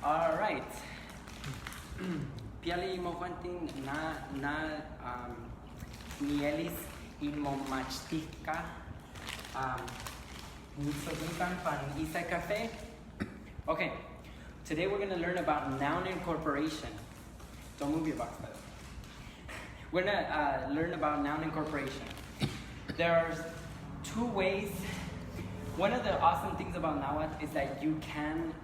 All right. Piali mo kwanting na nielis in mo machtika nisodukan pan isa cafe. Okay. Today we're going to learn about noun incorporation. Don't move your box, by the way. We're going to learn about noun incorporation. There are two ways. One of the awesome things about Nahuatl is that you can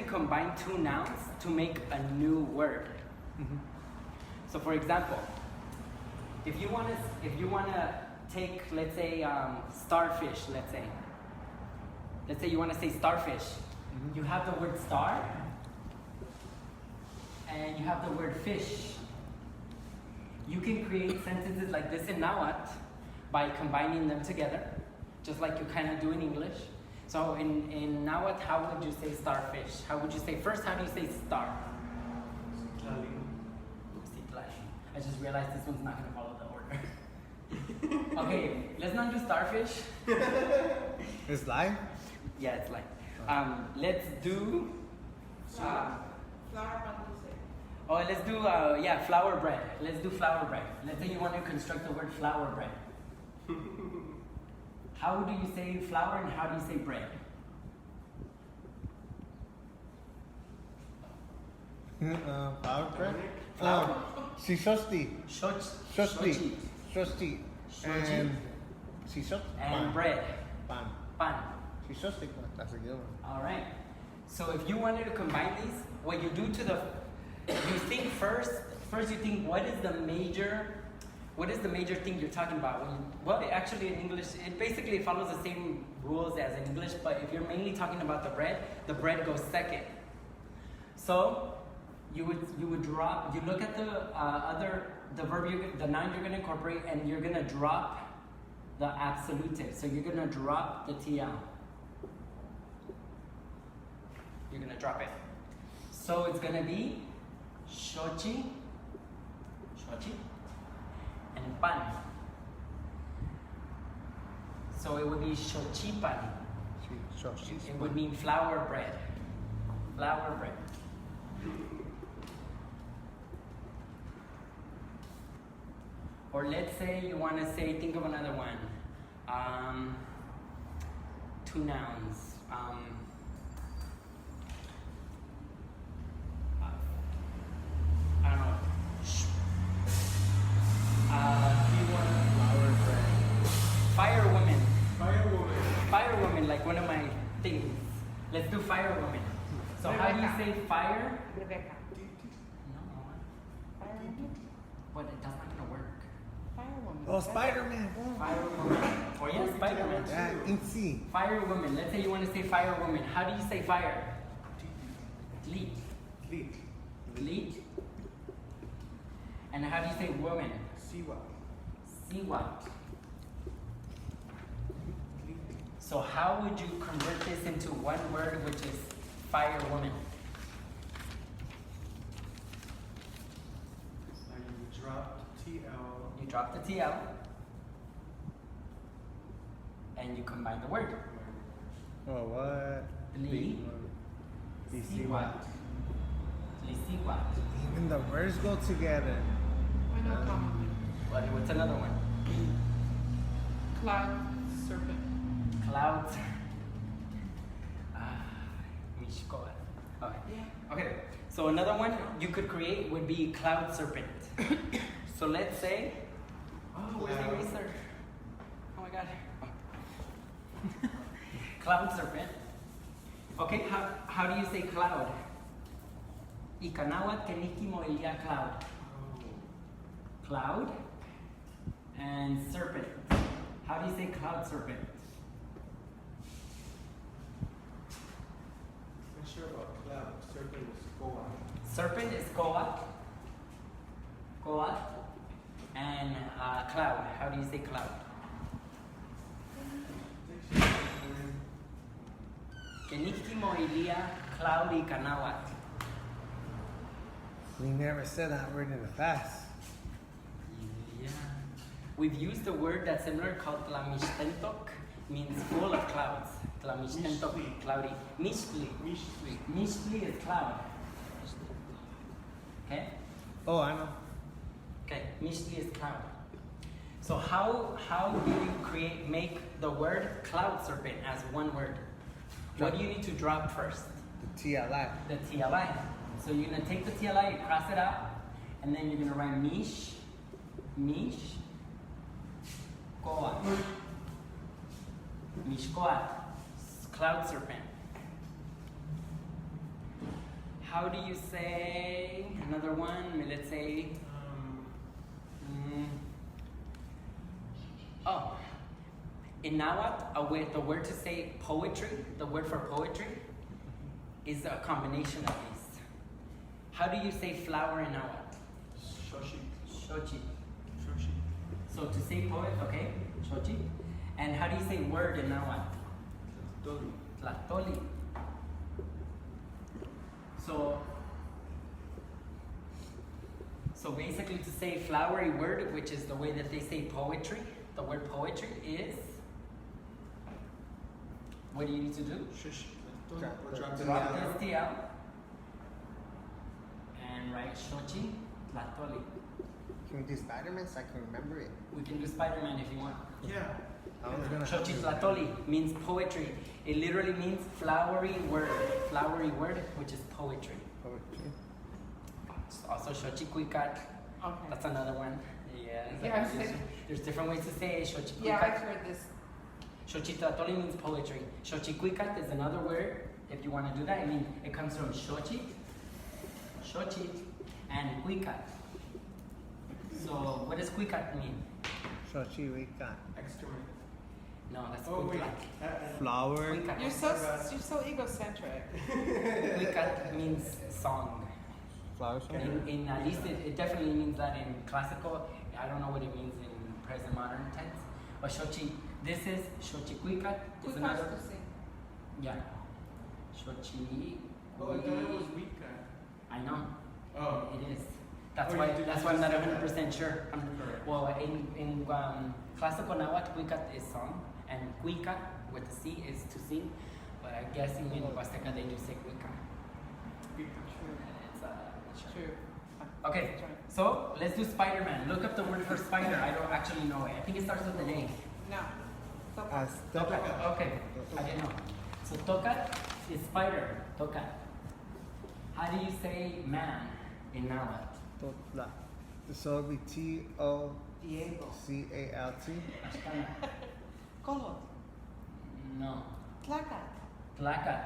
combine two nouns to make a new word. Mm-hmm. So, for example, if you want to take, let's say, starfish. Let's say you want to say starfish. Mm-hmm. You have the word star, and you have the word fish. You can create sentences like this in Nahuatl by combining them together, just like you kind of do in English. So in Nahuatl, how would you say starfish? How would you say, first, how do you say star? I just realized this one's not going to follow the order. Okay, let's not do starfish. It's live? Yeah, it's live. Let's do... flower let's do, flour bread. Let's do flour bread. Let's say you want to construct the word flour bread. How do you say flour and how do you say bread? Flour bread? Flour. Si shosti. Shochi. And si shosti. And bread. Pan. Si shosti. That's a good one. All right. So if you wanted to combine these, what you do you think first you think what is the major thing you're talking about? Actually in English, it basically follows the same rules as in English, but if you're mainly talking about the bread goes second. So you look at the noun you're gonna incorporate, and you're gonna drop the absolutive. So you're gonna drop the TL. You're gonna drop it. So it's gonna be shochi, and pan. So it would be shochipan. It would mean flour bread. Flour bread. Or let's say you want to say, think of another one. Two nouns. I don't know. Firewoman, like one of my things. Let's do firewoman. So Rebecca. How do you say fire? Rebecca. No. Firewoman? What? That's not gonna work. Firewoman. Oh, Spider-Man. Firewoman. Or yes, Spider-Man. Yeah, Incy. Firewoman. Let's say you want to say firewoman. How do you say fire? Tleet. And how do you say woman? Siwa. So how would you convert this into one word, which is firewoman? You drop the TL. You drop the TL, and you combine the word. Oh, what? Lisiwat. Even the words go together. I know common. What's another one? Cloud serpent. Clouds. Mishkoa. Okay. Yeah. Okay. So another one you could create would be cloud serpent. So let's say, where's the eraser? Oh my God. Cloud serpent. Okay, how do you say cloud? Ikanawat keniki moelia cloud. Cloud and serpent. How do you say cloud serpent? I'm not sure about cloud. Serpent is koa. Serpent is koa. And cloud. How do you say cloud? Keniki moelia cloud ikanawat. We never said that word in the past. Yeah. We've used a word that's similar called tlamishtentok, means full of clouds. Tlamixtento, Mixtli. cloudy. Mixtli. Mixtli. Mixtli is cloud. Okay? Oh, I know. Okay, Mixtli is cloud. So how do you make the word cloud serpent as one word? What do you need to drop first? The TLI. The TLI. So you're gonna take the TLI, cross it out, and then you're gonna write Mishkoat. Mishkoat, cloud serpent. How do you say another one? Let's say, in Nahuatl, the word to say poetry, the word for poetry, is a combination of these. How do you say flower in Nahuatl? Shoshi. Xochitl. Shoshi. So to say poet, okay, Xochitl. And how do you say word in Nahuatl? Tlahtolli. Tlahtolli. So basically to say flowery word, which is the way that they say poetry, the word poetry is, what do you need to do? Shoshi. Drop Or the drop the Drop L. this TL and write Xochitl Tlahtolli. Can we do Spider-Man so I can remember it? We can do Spider-Man if you want. Yeah. I was gonna have Xochitl to- Tlahtolli means poetry. It literally means flowery word, which is poetry. Poetry. Also Xochitl. Okay. That's another one. Yeah. it's Yeah, like- I see. there's different ways to say it. Xochitl. Yeah, I've heard this. Xochitl Tlahtolli means poetry. Xochitl is another word. If you want to do that, I mean, it comes from Xochitl, and Cuicat. So what does Cuicat mean? Xochitl. Excrement. No, that's Oh, wait. Cuicat. Flower. Cuicat. You're so egocentric. Cuicat means song. Flower song? In at least it definitely means that in classical. I don't know what it means in present modern tense. But this is Xochitl. Who Is comes another. to sing? Yeah. Xochitl. Oh, I thought it was weak guy. I know. Oh. It is. That's Oh, why. you did That's just why I'm not say that. 100% sure. Correct. Well, in classical Nahuatl, Cuicat is song, and Cuica with the C is to sing. But I guess in Huasteca they do say Cuica. It's True. Okay, so let's do Spider-Man. Look up the word for spider. I don't actually know it. I think it starts with an A. No. So, Azteca. Okay, I didn't know. So tocat is spider. Tocat. How do you say man in Nahuatl? Totla. So it'll be Tocalt. Diego. Ashkana. Colo. No. Tlacat. Tlacat.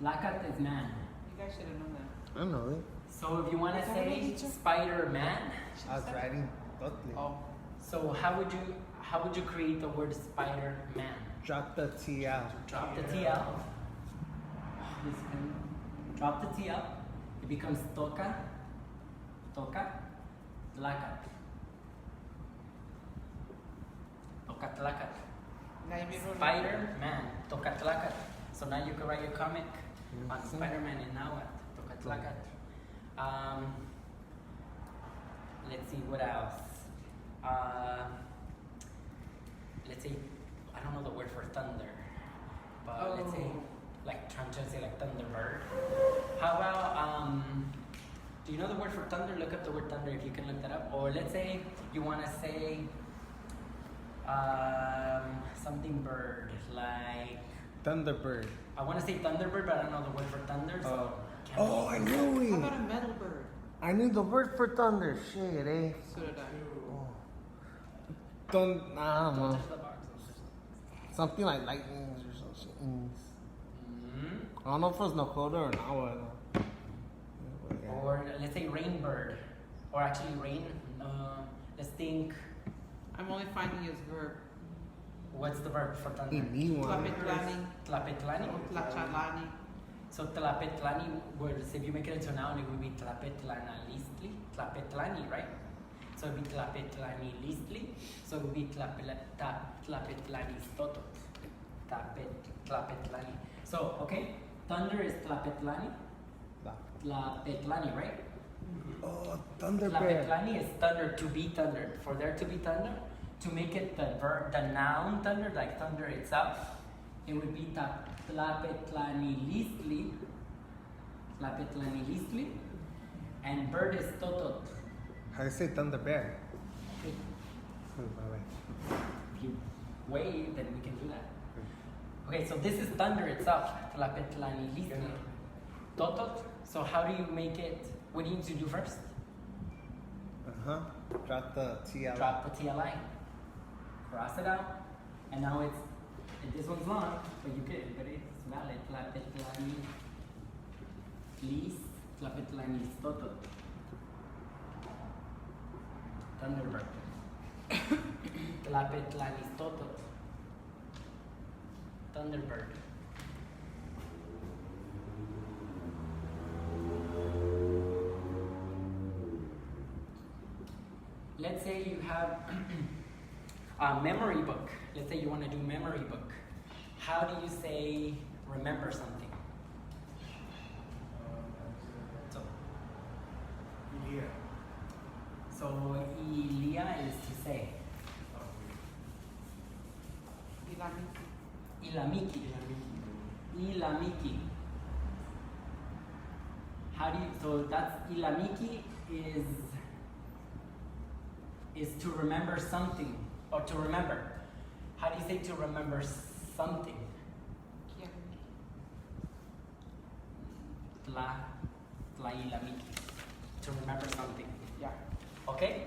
Tlacat is man. You guys should have known that. I know it. So if you want to Is that what say you teach? Spider-Man, I was writing Totli. Oh. so how would you create the word Spider-Man? Drop the T out. Drop the TL. This pen. Drop the TL. It becomes toca, tlacat. Toca tlacat. Now you be ruling. Spider-Man, toca tlacat. So now you can write your comic on Mhm. Spider-Man in Nahuatl, toca tlacat. Let's see what else. Let's say, I don't know the word for thunder, but let's say, like trying to say like thunderbird. How about do you know the word for thunder? Look up the word thunder if you can look that up. Or let's say you want to say something bird, like Thunderbird. I want to say thunderbird, but I don't know the word for thunder. So can't Oh, I knew How it. about a metal bird? I knew the word for thunder. Shit, eh? So did I. I don't Don't know. touch the box. Something like lightnings or something. Mm-hmm. I don't know if it was Nakota or Nahuatl. Or let's say rain bird, or actually rain. Let's think. I'm only finding his verb. What's the verb for thunder? Tlapetlani. Tlapetlani. Tlachalani. So tlapetlani words, if you make it into a noun, it would be tlapetlanalistli. Tlapetlani, right? So it would be tlapetlanilistli. So it would be tlapetlanistotot. Tlapetlani. So, okay, thunder is tlapetlani. Tlapetlani, right? Oh, Thunderbird. Tlapetlani is thunder, to be thundered. For there to be thunder, to make it the verb, the noun thunder, like thunder itself, it would be Tlapetlanilistli. Tlapetlanilistli. And bird is totot. How do you say thunder bear? Okay. By the way. If you wave, then we can do that. Okay, so this is thunder itself. Tlapetlanilistli. Totot. So how do you make it? What do you need to do first? Drop the TLI. Drop the TLI. Cross it out. And now it's, and this one's long, but it's valid. Tlapetlanilistotot. Thunderbird. Tlapetlanilistotot. Thunderbird. Let's say you have a memory book. Let's say you want to do memory book. How do you say remember something? So, Ilia. so Ilia is to say. Ilamiki. Ilamiki. Ilamiki. How do you, so that's Ilamiki is to remember something, or to remember. How do you say to remember something? Ilamiki. To remember something. Yeah. Okay?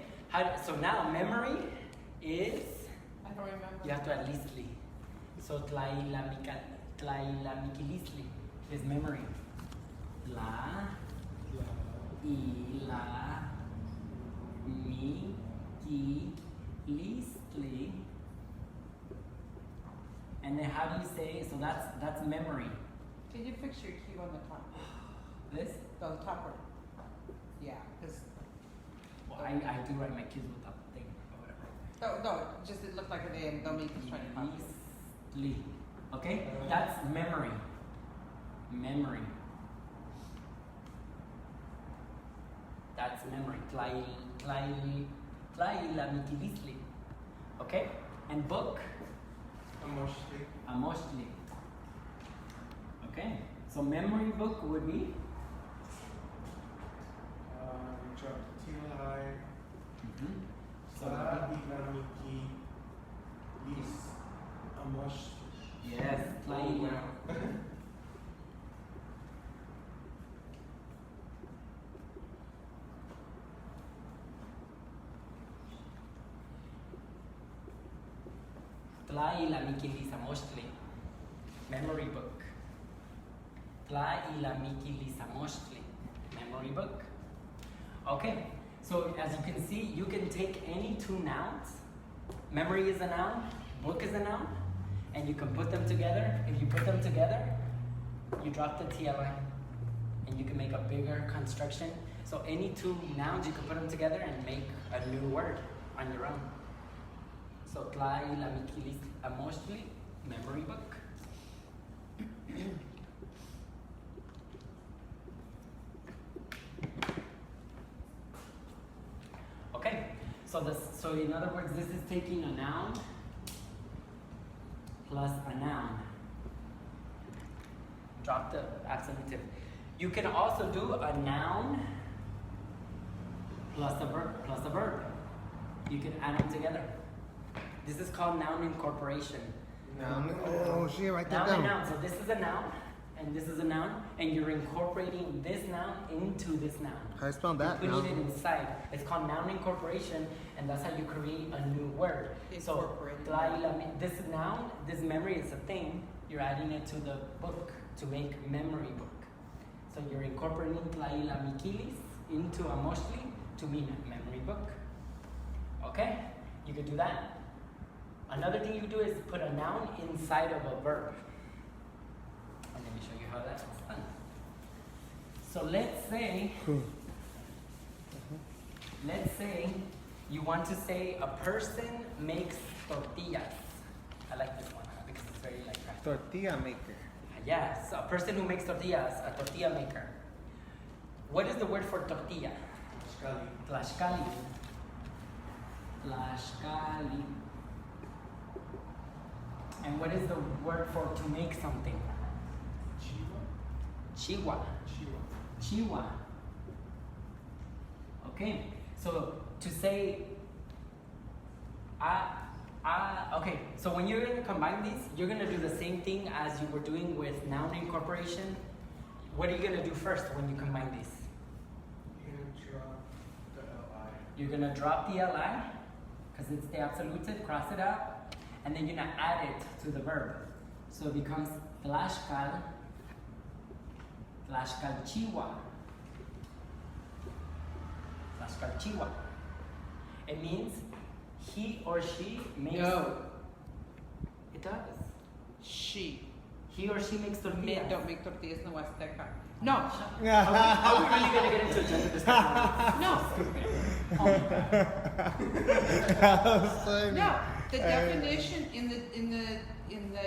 So now memory is, I don't remember. you have to at least li. So tlailamikilisli is memory. Listly. And then how do you say, so that's memory. Can you fix your key on the top? This? The top part. Yeah, because Well, I do write my kids with that thing or whatever. no, just it looked like an A and Dominique was trying to copy it. Listly. Okay? That's memory. Memory. That's memory. Tlailamikilistli. Okay? And book? Emotionally. Amoshli. Okay? So memory book would be? Drop the TLI. So Ilamiki. Lis. Amosh. yes, Tlaila. Tlailamikilissamostli. Memory book. Tlailamikilissamostli. Memory book. Okay, so as you can see, you can take any two nouns. Memory is a noun, book is a noun, and you can put them together. If you put them together, you drop the TLI, and you can make a bigger construction. So any two nouns, you can put them together and make a new word on your own. So Tlailamikilissamostli, memory book. Okay, so in other words, this is taking a noun plus a noun. Drop the absolutive. You can also do a noun plus a verb. You can add them together. This is called noun incorporation. Oh shit, write that Noun and down. noun. So this is a noun, and this is a noun, and you're incorporating this noun into this noun. How do you spell that? You're putting Noun? it inside. It's called noun incorporation, and that's how you create a new word. So, Incorporating. this noun, this memory is a thing. You're adding it to the book to make memory book. So you're incorporating Tlailamikilis into Amoshli to mean memory book. Okay? You could do that. Another thing you do is put a noun inside of a verb. And let me show you how that's done. So let's say you want to say a person makes tortillas. I like this one because it's very like practical. Tortilla maker. Yes, a person who makes tortillas, a tortilla maker. What is the word for tortilla? Scali. Tlaxcali. Tlaxcali. And what is the word for to make something? Chiwa. Chiwa. Chiwa. Chiwa. Okay, so to say, okay, so when you're gonna combine these, you're gonna do the same thing as you were doing with noun incorporation. What are you gonna do first when you combine these? You're gonna You're gonna drop the li. drop the li, because it's the absolutive, cross it out, and then you're gonna add it to the verb. So it becomes Tlaxcal Chiwa. Tlaxcal Chiwa. It means he or she makes. No. It does. She. He or she makes tortillas. Don't make tortillas in the Huasteca. No. Are we really gonna get into a gender discussion? No. That was funny. No. The definition in the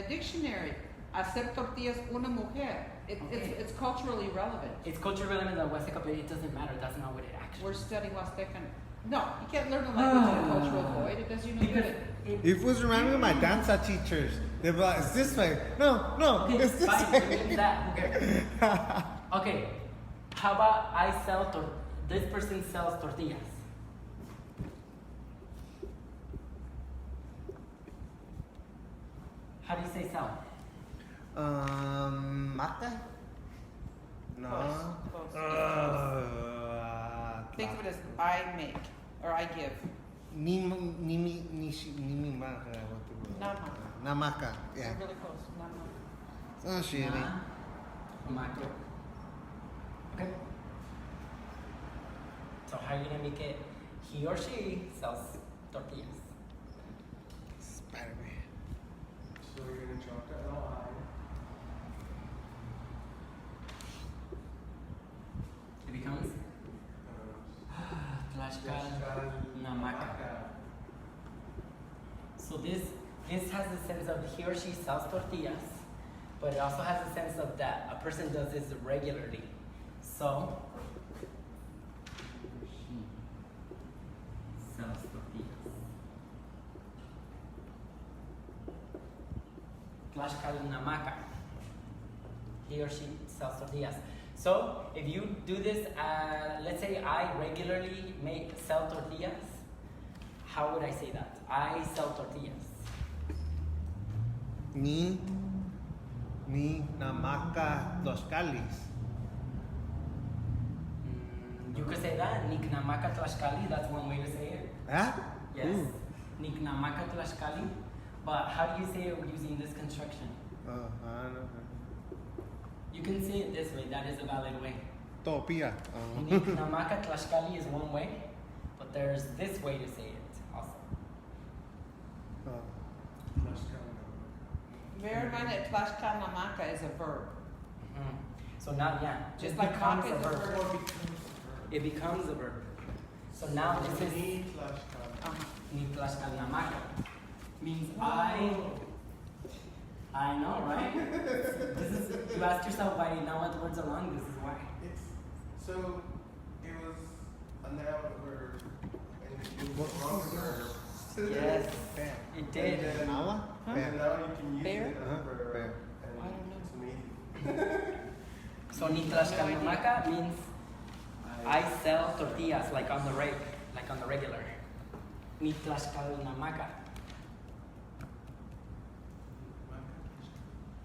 dictionary, hacer tortillas una mujer. Okay. It's culturally relevant. It's culturally relevant in the Huasteca, but it doesn't matter. That's not what it actually. We're studying Huastecan. No, you can't learn a language in a cultural void. It does you no Because good. It was reminding me of my danza teachers. They'd be like, it's this way. No, Okay, it's this fine. way. It means that. Okay. Okay. How about this person sells tortillas? How do you say sell? Mata? No. Close. Think of it as I make or I give. Nama. Namaka. Yeah. You're really close. Nama. Oh, shit. Macro. Okay. So how are you gonna make it? He or she sells tortillas. Spider-Man. So you're gonna drop the li. It becomes Tlaxcal Namaka. So this has the sense of he or she sells tortillas, but it also has the sense of that a person does this regularly. So he sells tortillas. Tlaxcal Namaka. He or she sells tortillas. So if you do this, let's say I regularly sell tortillas. How would I say that? I sell tortillas. Ni namaka tlaxcalis. You could say that. Niknamaka Tlaxcali, that's one way to say it. Huh? Yes. Ooh. Niknamaka Tlaxcali. But how do you say it using this construction? I don't know. You can say it this way, that is a valid way. Topia. Niknamaka Tlaxcali is one way, but there's this way to say it also. Bear in mind that Tlaxcal Namaka is a verb. Mhm. So now, yeah, Just it like becomes maka a is a verb. verb. It becomes a verb. So now this is Ni Tlaxcal. Ni Tlaxcal Namaka. Means I know, right? This is, you ask yourself why Nahuatl words are long, this is why. So it was a noun where it was wrong verb. Yes, it did. And then, Nawa? and now you can use Bear? it as a verb. Bear. And I don't know. it's amazing. So Ni Tlaxcal Namaka means I sell tortillas like on the regular. Ni Tlaxcal Namaka.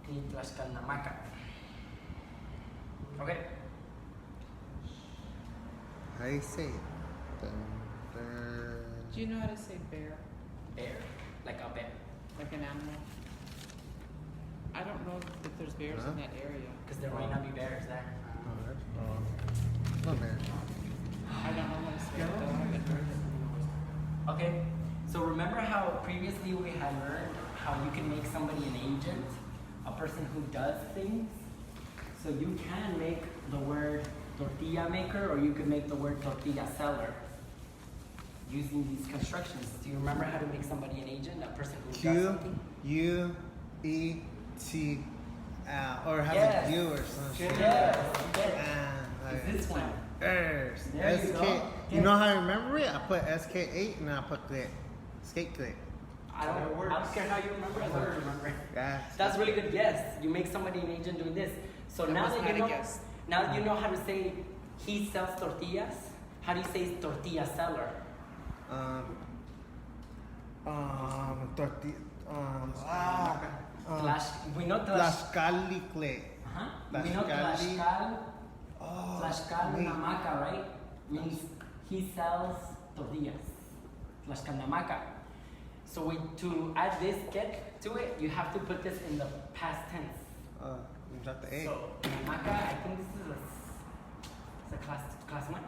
Ni Tlaxcal Namaka. Okay. How do you say it? Do you know how to say bear? Bear. Like a bear. Like an animal? I don't know if there's bears in that area. Because there might not be bears there. Not bad. I don't know how to say it though. I haven't heard it. Okay. So remember how previously we had learned how you can make somebody an agent, a person who does things? So you can make the word tortilla maker, or you could make the word tortilla seller using these constructions. Do you remember how to make somebody an agent, a person who does something? Q-U-E-T, or have Yes. a U or some shit. Yes. Like, Is this one? There you SK. go. You know how I remember it? I put SK8 and I put click. Skate click. I That don't works. care how you remember. I don't remember. Yeah. That's really good guess. You make somebody an agent doing this. So That now was that not you a know, guess. now you know how to say he sells tortillas. How do you say tortilla seller? We know Tlaxcalicle. We know Tlaxcal wait. Namaca, right? Means he sells tortillas. Tlaxcal Namaca. So to add this get to it, you have to put this in the past tense. You drop the A. So Namaca, I think this is a class 1.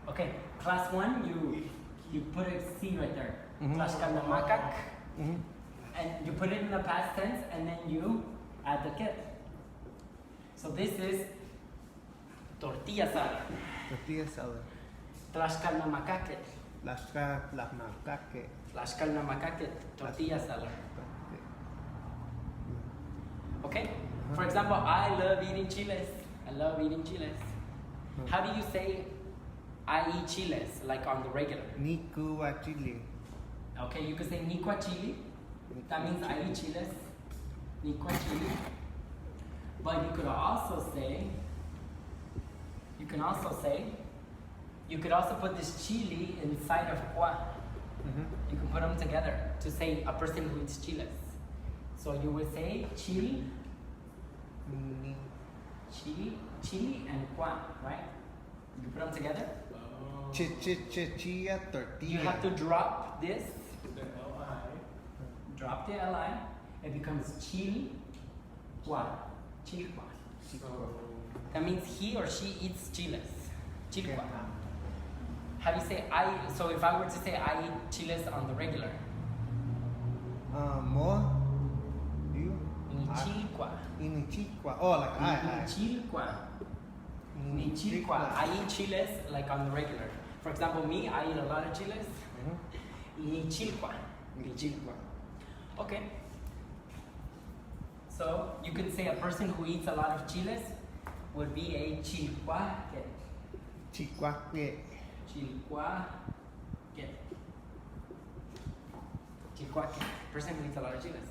Okay, class 1, you put a C right there. Mhm. Tlaxcal Namaca. Mhm. And you put it in the past tense, and then you add the get. So this is tortilla seller. Tortilla seller. Tlaxcal Namacaque. Tlaxcalmacaque. Tlaxcal Namacaque, tortilla seller. Okay? For example, I love eating chiles. I love eating chiles. How do you say I eat chiles, like on the regular? Nicuachile. Okay, you could say Nicua chili. That means I eat chiles. Nicua chili. But you could also say, you could also put this chili inside of qua. You can put them together to say a person who eats chiles. So you would say chili and qua, right? You put them together. Chichilla tortilla. You have to drop this. The L-I. Drop the li. It becomes chili qua. Chilqua. So, That means he or she eats chiles. Chilqua. How do you say so if I were to say I eat chiles on the regular. More. You. Nichilqua. Inichicua. Oh, like I. Nichilqua. Nichilqua. I eat chiles like on the regular. For example, me, I eat a lot of chiles. Nichilqua. Nichilqua. Okay. So you could say a person who eats a lot of chiles would be a chilcuaque. Chicuaque. Chilcuaque. Chilcuaque. Person who eats a lot of chiles.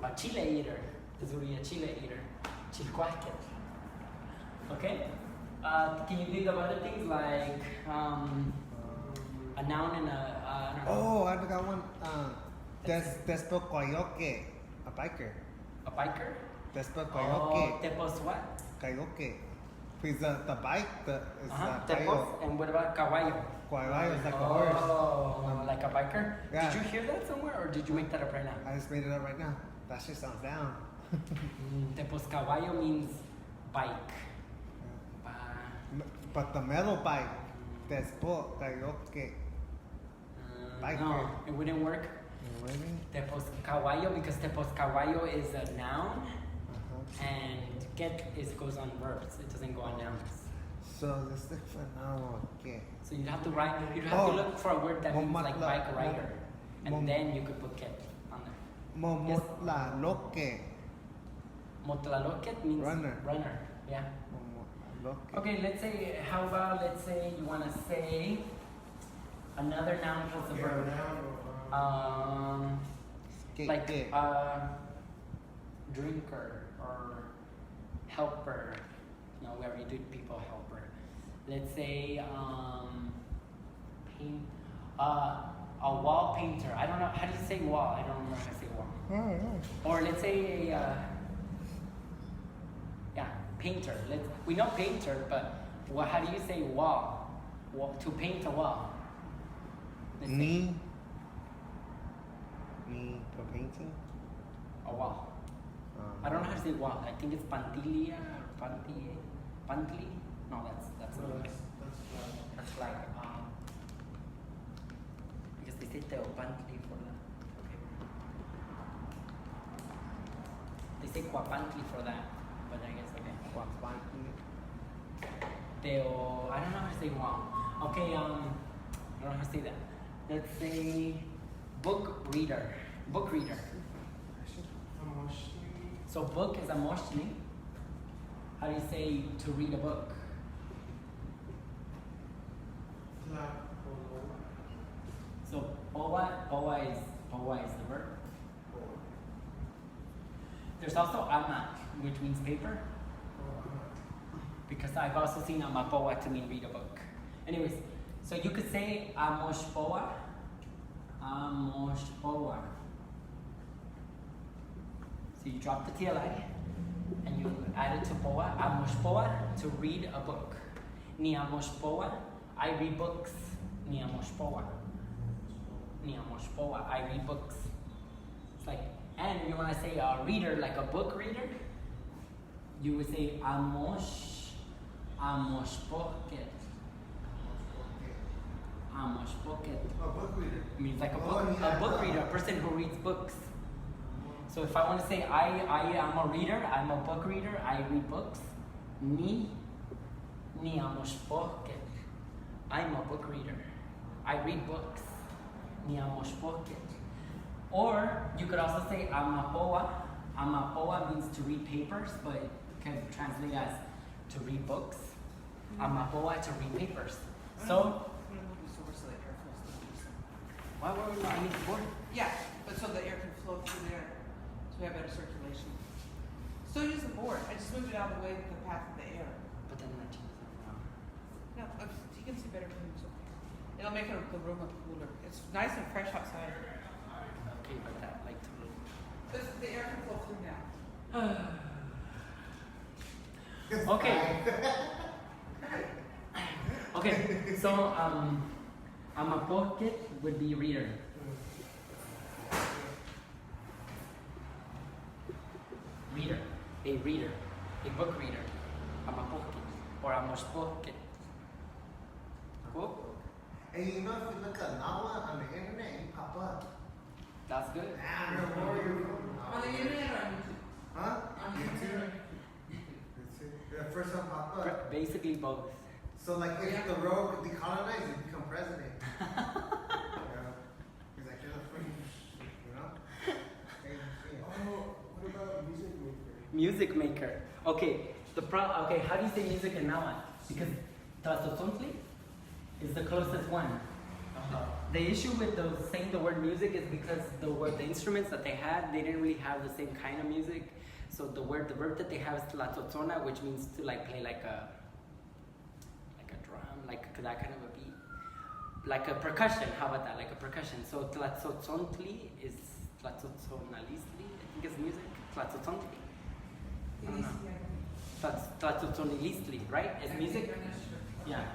A chile eater. This would be a chile eater. Chilcuaque. Okay? Can you think of other things like a noun and I don't know. Oh, I got one. Despocoyoque. A biker. A biker? Despocoyoque. Tepos what? Coyoque. Because the bike is Tepos. caballo. And what about caballo? Caballo is like a horse. Oh, like a biker? Yeah. Did you hear that somewhere or did you make that up right now? I just made it up right now. That shit sounds down. Tepos caballo means bike. But the metal bike, Despo Coyoque. Biker. No, it wouldn't work. Really? Tepos caballo because tepos caballo is a noun and get goes on verbs. It doesn't go on nouns. So this is for now. Okay. So you'd have to look for a word that means like bike rider, and then you could put get on there. Momotlaloque. Motlaloquet means Runner. Yeah. Momotlaloque. Okay, let's say you want to say another noun plus a verb. Like drinker or helper. No, we already did people helper. Let's say paint. A wall painter. I don't know how do you say wall. I don't remember how to say wall. Or let's say painter. We know painter, but how do you say wall? To paint a wall. Me for painting? A wall. I don't know how to say wall. I think it's pantilia or pantli. No, that's like because they say teopantli for that. Okay. They say quapantli for that, but I guess okay. Quapantli. I don't know how to say wall. Okay, I don't know how to say that. Let's say book reader. So book is a moshni. How do you say to read a book? So Boa is the verb. There's also ama, which means paper. Because I've also seen amapoa to mean read a book. Anyways, so you could say amoshpoa. Amoshpoa. So you drop the TLI and you add it to poa. Amoshpoa, to read a book. Ni amoshpoa, I read books. Ni amoshpoa. Ni amoshpoa, I read books. It's like, and if you want to say a reader, like a book reader, you would say amoshpoket. Amoshpoket. A book reader. Means like a Oh, book, yeah. a book reader, a person who reads books. So if I want to say I am a reader, I'm a book reader, I read books. Ni amoshpoket. I'm a book reader. I read books. Ni amoshpoket. Or you could also say amapoa. Amapoa means to read papers, but it can translate as to read books. Amapoa, to read papers. So, I'm gonna move this over so the air flows through this. why were we not the board? Yeah, but so the air can flow through there, so we have better circulation. Still use the board, I just moved it out of the way of the path of the air. But then that changes it around. No, you can see better things over here. It'll make the room look cooler. It's nice and fresh outside. Okay, but that like to move. The air can flow through now. Okay. Okay, so amapoket would be reader. Reader, a book reader. Amapoket or amoshpoket. Cool? And you know, if you look at Nahuatl on the internet, you pop up. That's good. I don't know where you're from. On the internet or on YouTube? Huh? On the internet. The first one pop up. Basically both. So like if Yeah. the road decolonized, you become president. Yeah. He's like, you're the free, you know? Oh, what about music maker? Music maker. Okay, okay, how do you say music in Nahuatl? Because Tlahtoltapazolli is the closest one. The issue with saying the word music is because the instruments that they had, they didn't really have the same kind of music. So the verb that they have is tlatzotzona, which means to like play like a drum, like that kind of a beat. Like a percussion, how about that? Like a percussion. So tlatzotzontli is tlatzotzonalisli, I think it's music. Tlatzotzontli. I don't know. Tlatzotzonilistli, right? It's music? Yeah.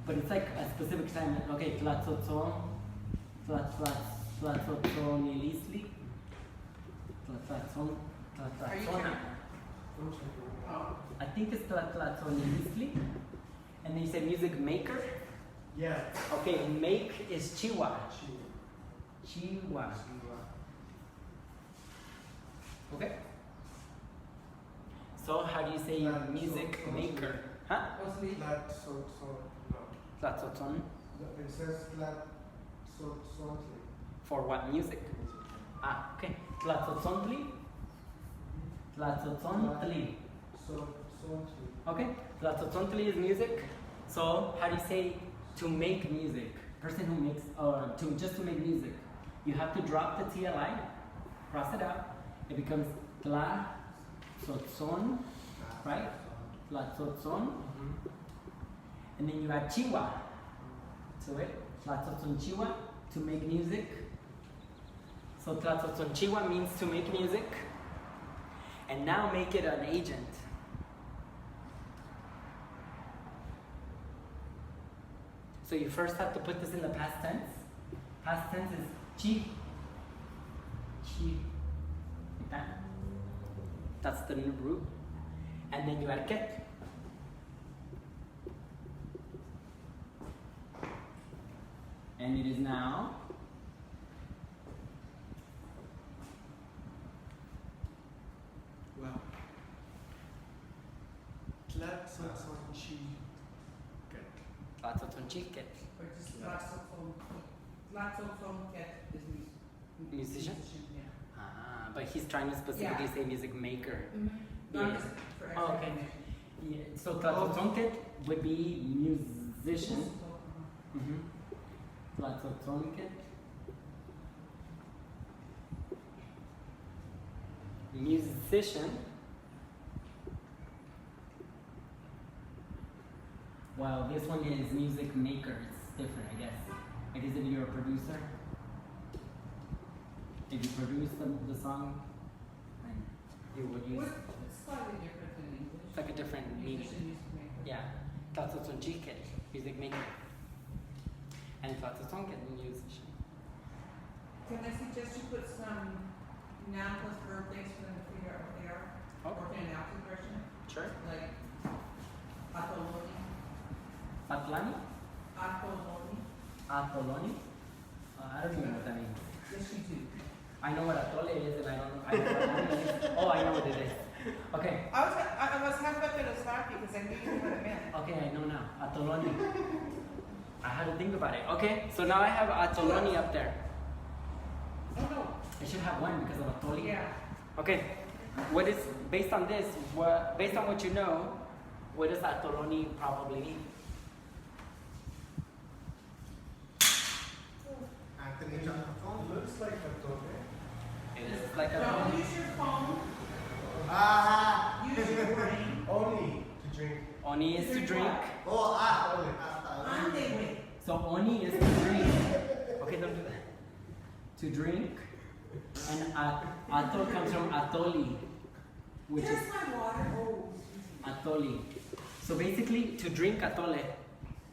But it's like a specific time. Okay, tlatzotzonilisli. Are you Tlatzona. Oh. I think it's tlatzonilisli. And then you say music maker. Yeah. Okay, make is chiwa. Chiwa. Okay. So how do you say music maker? Huh? What's the No. Tlatzotzon. It says flat, so, For what music? Ah, okay. Tlatzotzontli. Tlatzotzontli. Okay. Tlatzotzontli is music. So how do you say to make music? Person who makes, or just to make music. You have to drop the TLI, cross it out. It becomes tlatzotzon, right? Tlatzotzon. And then you add chiwa to it. Tlatzotzon chiwa, to make music. So tlatzotzon chiwa means to make music. And now make it an agent. So you first have to put this in the past tense. Past tense is chi. Chi. Like that. That's the new root. And then you add ket. And it is now Wow. Tlatzotzonchi. tlatzotzonchiket. Or just Tlatzophonet is Musician? Yeah. Ah, but he's trying to specifically say music maker. Not Yeah. just for Oh, okay. extra. Yeah, so tlatzotzonket would be musician. Tlatzotzonket. musician. Well, this one is music maker. It's different, I guess. I guess if you're a producer, if you produce the song, then you would use. It's slightly different than English. It's like a different meaning. Musician, music maker. Yeah. Tlahtoltapazolli, music maker. And Tlahtoltapazolli, musician. Can I suggest you put some noun plus verb things for them to figure out what they are? Oh. Or in an alpha version, Sure. like atoloni, Patlani? atoloni. Atoloni? I don't even know what that means. Yes, you do. I know what atole is and I don't know what atole is. Oh, I know what it is. Okay. I was half about to stop you because I knew you knew what it meant. Okay, I know now. Atoloni. I had to think about it. Okay, so now I have atoloni up there. Oh no. I should have one because of atoli. Yeah. Okay. What is based on this? Based on what you know, what does atoloni probably mean? Anthony Johnson. Looks like a toque. It is like Don't a. use your phone. Ah. Use your brain. Only to drink. Oni is to drink. Oh, Ande. So oni is to drink. Okay, don't do that. To drink. And atol comes from atoli, which is Here's my water. Oh. atoli. So basically, to drink atole.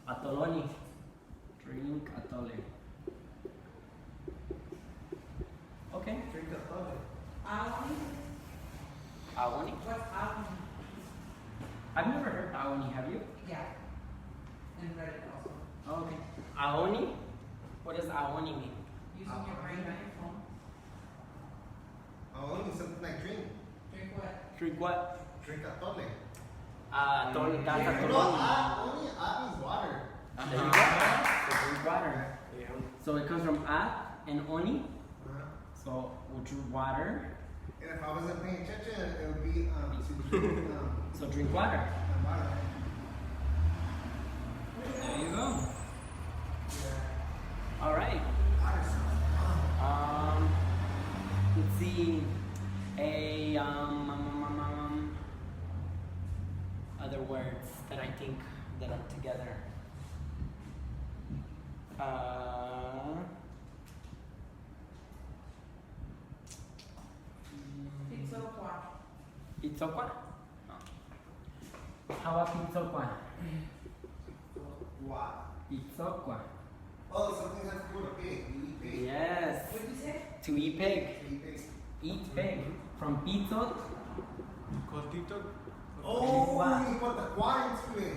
Atoloni. Drink atole. Okay. Drink a toilet. Aoni. Awoni. What's aoni? I've never heard awoni, have you? Yeah. And read it also. Oh, okay. Aoni? What does aoni mean? Using your brain, not your phone. Oh, only something like drink. Drink what? Drink what? Drink a toilet. Atol, that's Yeah. No, atoloni. only means water. There you go. So drink water. Yeah. So it comes from at and oni. Uh-huh. So we'll drink water. And if I wasn't paying attention, it would be to drink So drink water. water. There you go. Yeah. All right. Water sounds Let's see. Other words that I think that are together. Pizzoqua. Pizzocua? How about pizzocua? What? Pizzocua. Oh, something has to do with a pig. You eat pig. Yes. What did you say? To eat pig. You eat pig. Eat pig. From pizzot. Cotito. Oh, you put the qua into it.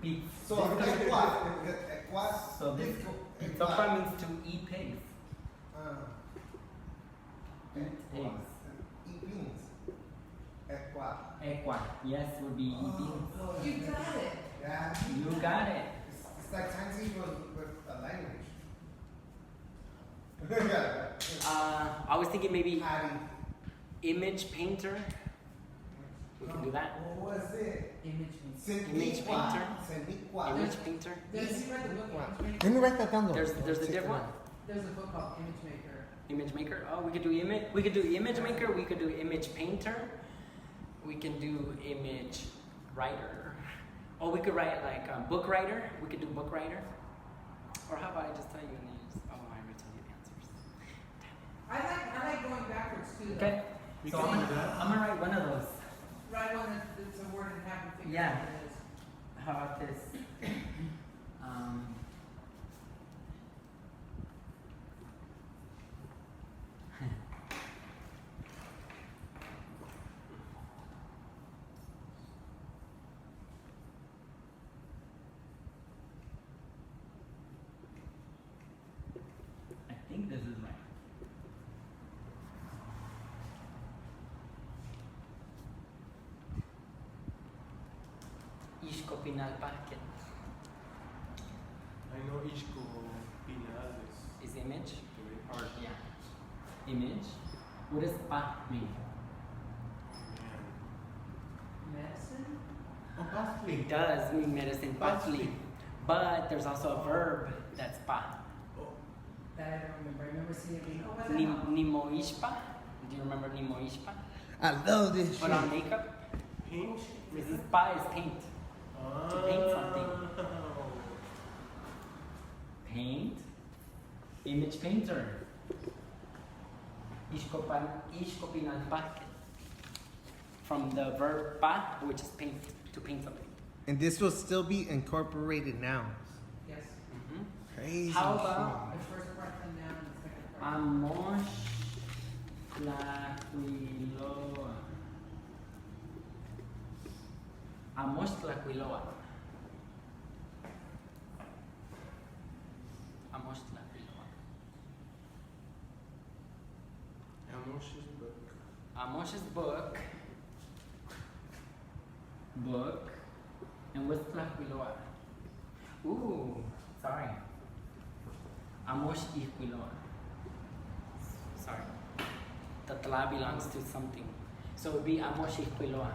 Pizza. So it's like what? So this pizzocua means to eat pigs. Eat pigs. Eat beans. Equa. Equa. Yes, would be eat beans. You got it. Yeah. You got it. It's like Chinese with a language. I was thinking maybe Patty. image painter. We can do that. What was it? Image means. Image painter. Seniqua. Image painter. Does you read the book? Let me write that down though. There's a different one. There's a book called Image Maker. Image maker. Oh, we could do image. We could do image maker. We could do image painter. We can do image writer. Oh, we could write like book writer. We could do book writer. Or how about I just tell you names? Oh, I already told you answers. I like going backwards too. Though. Okay. We So can I'm do gonna, that. I'm gonna write one of those. Write one that's a word and have them figure Yeah. out what it is. How about this? I think this is right. Ishko Pinal Parque I know Ishko Pinales. is image. Or yeah. Image. What does pa mean? Medicine. Oh, Pastley. It does mean medicine, patli. But there's also a verb that's pa. That I don't remember. I remember seeing it being. Oh, what's that? Nimoishpa. Do you remember nimoishpa? I love this Put shit. on makeup. Paint? This is pa is paint. To paint something. Paint. Image painter. Ishkopinalpake. From the verb pa, which is paint, to paint something. And this will still be incorporated nouns. Yes. Mhm. Crazy. How about The first part's a noun and the second part. Amos Tlaquiloa. Amos Tlaquiloa. Amos Tlaquiloa. Amos's book. Amos's book. Book. And what's Tlaquiloa? Ooh, sorry. Amos Iquiloa. Sorry. The tla belongs to something. So it would be Amos Iquiloa.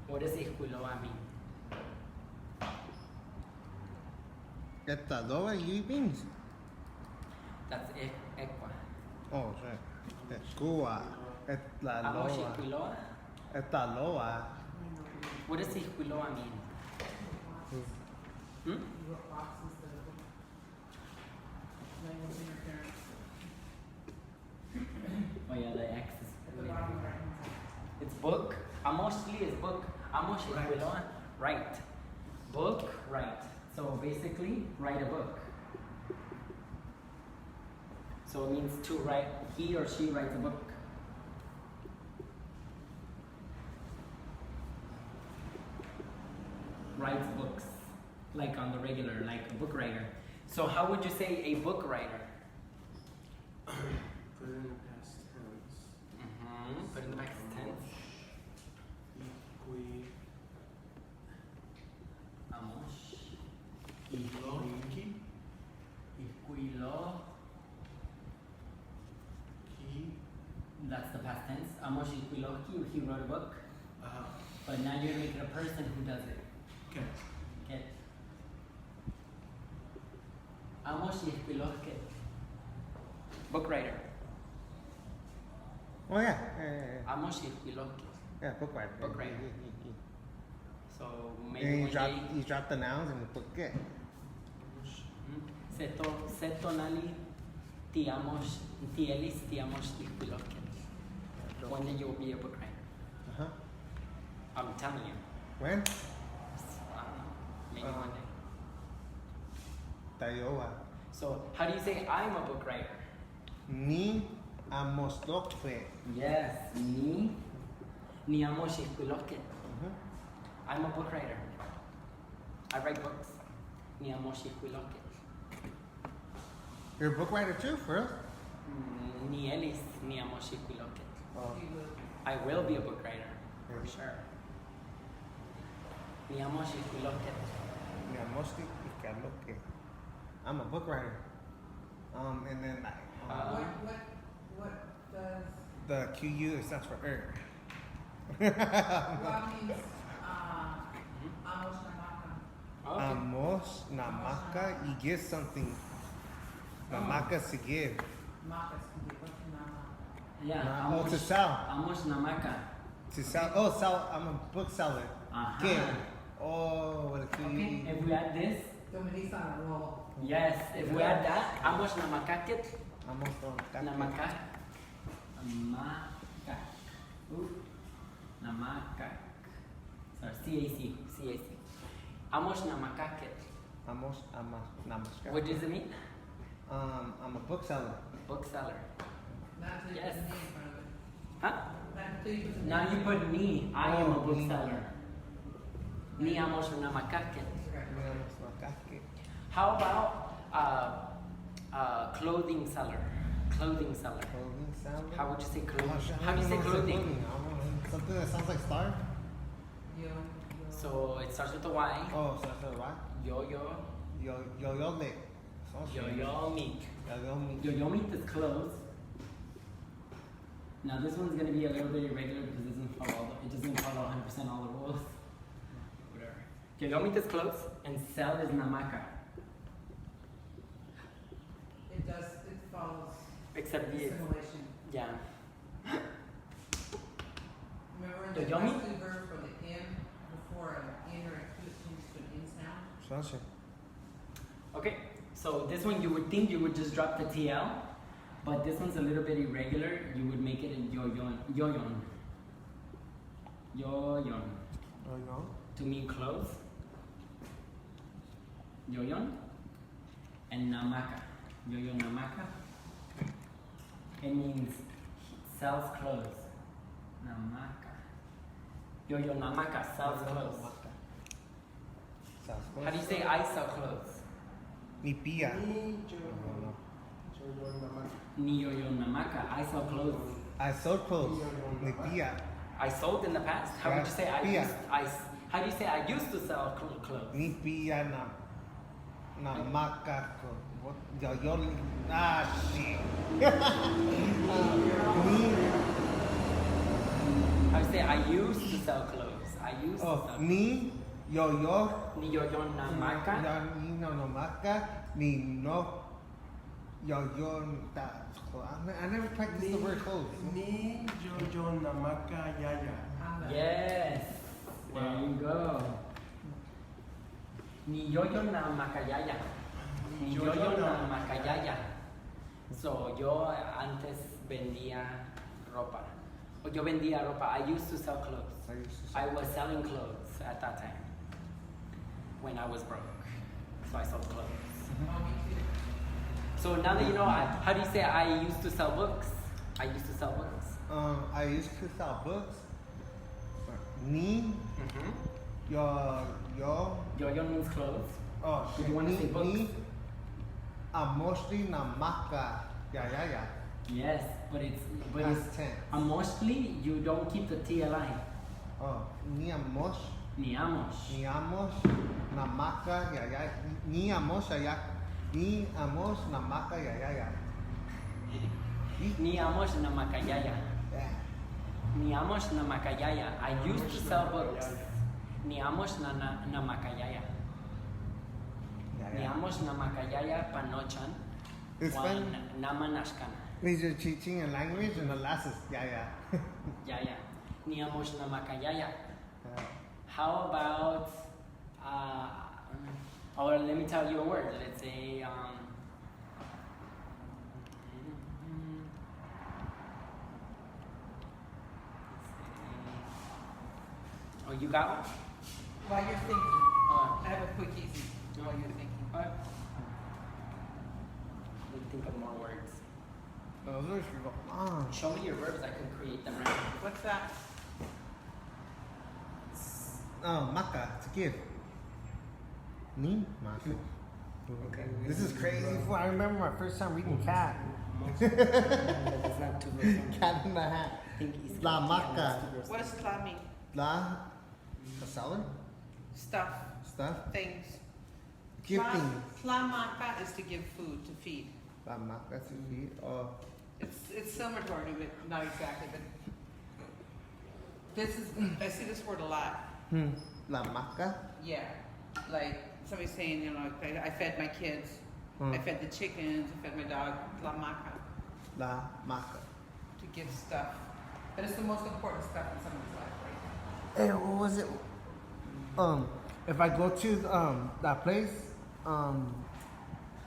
What does Iquiloa mean? Esta loa you means? That's Equa. Oh, shit. Escua. Esta Amos loa. Iquiloa? Esta loa. What does Iquiloa mean? Hmm? You wrote box instead of book. No, you wasn't your parents. Oh yeah, the X is At the bottom right hand side. It's book. Amosli is book. Amos Iquiloa, write. Book, write. So basically, write a book. So it means to write, he or she writes a book. Writes books. Like on the regular, like a book writer. So how would you say a book writer? Put it in the past tense. Put in the past tense. Equi. Amos. Iqui. Iquilo. Ki. That's the past tense. Amos Iquiloki, he wrote a book. Uh-huh. But now you're making a person who does it. Okay. Get. Amos Iquiloke. Book writer. Oh, yeah. Amos Iquiloke. Yeah, book writer. Book writer. So maybe And one day. you drop the nouns and you put get. Setonali tiamos tielis tiamos Iquiloke. One day you will be a book writer. Uh-huh. I'm telling you. When? I don't know. Maybe one day. Tayoa. So how do you say I'm a book writer? Ni amos dokwe. Yes, ni amos Iquiloke. I'm a book writer. I write books. Ni amos Iquiloke. You're a book writer too, for real? Ni elis ni amos Iquiloke. Oh. You would. I will be a book writer, for Yeah. sure. Ni amos Iquiloke. Yeah, mostly ikaloke. I'm a book writer. And then like, What does, the QU stands for er. what means, amos namaka? Okay. Amos, namaka, you give something. Namaka is to give. Makas can be what's nama? Yeah. Oh, to sell. Amos namaka. To sell. Oh, sell. I'm a book seller. Aha. Give. Oh, what a QU. Okay. If we add this, Somebody's on a roll. yes. If we add that, amos namakakit. Amos Namaka. Namaka. Ooh. Namaka. Sorry, CAC. Amos namakakit. Amos, namaskar. What does it mean? I'm a bookseller. Bookseller. Not until you Yes. put the name in front of it. Huh? Not until you put the Now name you in put me. I am a Oh, me. bookseller. Ni amos namakakit. Namaskar. How about clothing seller? Clothing seller. Clothing seller. How would you say clothing? Oh, shit, I How do you say don't know clothing? I don't know. Something that sounds like star. Yo. So it starts with a Y. Oh, so that's what? Yo. Yo lick. Yo meat. Yo meat. Yo meat is clothes. Now this one's gonna be a little bit irregular because it doesn't follow 100% all the rules. Whatever. Yo meat is clothes and sell is namaka. It follows Except the Assimilation. yeah. Remember The the yummy? Wesley verb for the in before an in or a q changes to an in sound? Sunshine. Okay, so this one you would think you would just drop the TL, but this one's a little bit irregular. You would make it a yo-yon. Yo-yon. Yo-yon. Oh, no? To mean clothes. Yo-yon. And namaka. Yo-yo namaka. It means sells clothes. Namaka. Yo-yo namaka sells clothes. How do you say I sell clothes? Ni pia. Ni yo-yo namaka. I sell clothes. I sold clothes. Ni pia. I sold in the past. How would you say I Pia. used? How do you say I used to sell clothes? Ni pia na macaco. What? Yo, shit. Ni, How do you say I used to sell clothes? I used to sell. ni, yo, Ni yo-yo namaka. ni no maca, ni no, yo, I never practiced the word clothes. Ni yo namaka yaya. Yes. There you go. Ni yo-yo namakayaya. Ni yo-yo namakayaya. So yo antes vendía ropa. O yo vendía ropa. I used to sell clothes. I was selling clothes at that time. When I was broke. So I sold clothes. Oh, me too. So now that you know, how do you say I used to sell books? I used to sell books. I used to sell books. Ni, yo, Yo-yo means clothes. oh, Do you want to say books? Ni, mostly na maca, yeah. Yes, but it's Past tense. mostly you don't keep the TLI. Oh, ni amos, Ni amos. na maca, yeah. Ni amos na maca, yeah. Ni amos na makayaya. Yeah. Ni amos na makayaya. I used to sell books. Ni amos na makayaya. Ni amos na makayaya panochan. It's Juan fun. naman ashkana. Means you're teaching a language and the last is yeah. Yaya. Ni amos na makayaya. How about or let me tell you a word. Let's say oh, you got one? While you're thinking, I have a quick easy while you're thinking. Alright. Let me think of more words. Those are go. Show me your verbs, I can create them right now. What's that? Maca, to give. Ni, maca. Okay. This is crazy. I remember my first time reading cat. That's not too good. Cat in the hat. I think it's La yeah, maca. that's too gross. What does tla mean? A salad? Stuff, Stuff? things. Gifting. Tlamaka is to give food, to feed. La maca to feed. Oh. It's similar to our new, but not exactly. But this is, I see this word a lot. La maca? Yeah, like somebody saying, you know, I fed my kids, I fed the chickens, I fed my dog. Tlamaka, La maca. to give stuff. But it's the most important stuff in someone's life, right? Hey, what was it? If I go to that place,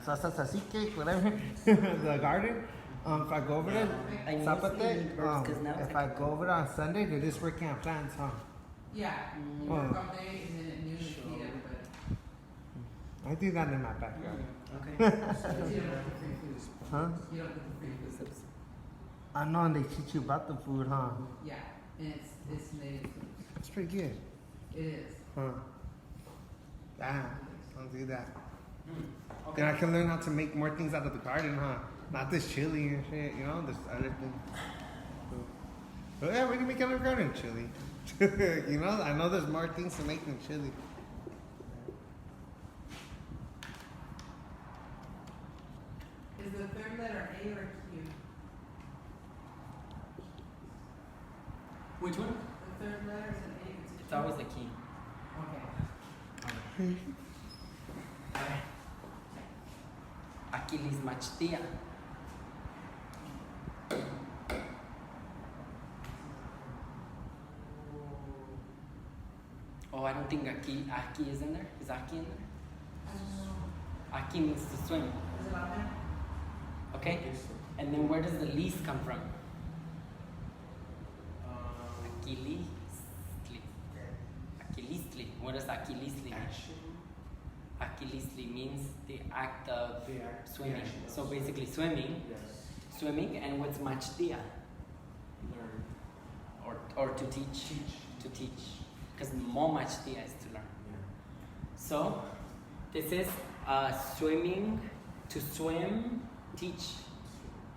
Sasasasike, whatever, the garden. If I go over there, I mostly Zapate, need verbs 'cause now if I go over there on Sunday, they're just working on plants, huh? Yeah, you work all day and then at noon you feed everybody. I do that in my backyard. Okay. But you don't get the free food. Huh? You don't get the free food. I know, and they teach you about the food, huh? Yeah, and it's native foods. That's pretty good. It is. Huh? Damn, I'll do that. Okay. Then I can learn how to make more things out of the garden, huh? Not this chili and shit, you know, this other thing. But yeah, we can make out of the garden chili. You know, I know there's more things to make than chili. Is the third letter A or Q? Which one? The third letter is an A. It's always the key. Okay. Aquiles machtia. Oh, I don't think aki is in there. Is aki in there? I don't know. Aki means to swim. Is it on there? Okay? Okay, so, And then where does the lis come from? Akilisli. Akilisli. What does akilisli mean? action. Akilisli means the act of The act- swimming. the action of So swimming. basically swimming. Yes. Swimming, and what's machtia? Learn. Or to teach. Teach. To teach. Because mo machtia is to learn. Yeah. So this is swimming, to swim, teach.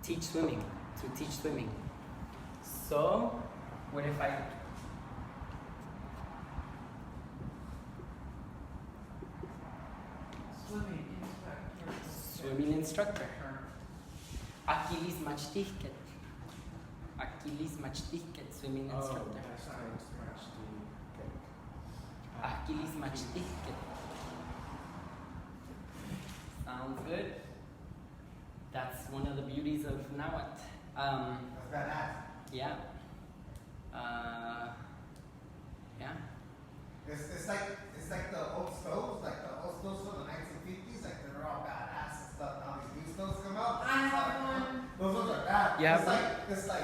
Teach swimming. To teach swimming. So what if I Swimming instructor. swimming instructor? Akilis machtiket. Akilis machtiket, swimming Oh, instructor. that's science match the Akilis machtiket. Sounds good. That's one of the beauties of Nahuatl. That's badass. Yeah. Yeah. It's like the old stoves, like the old stoves from the 1950s, like they're all badass and stuff. Now these new stoves come out. I have one. Those ones are bad. You have It's like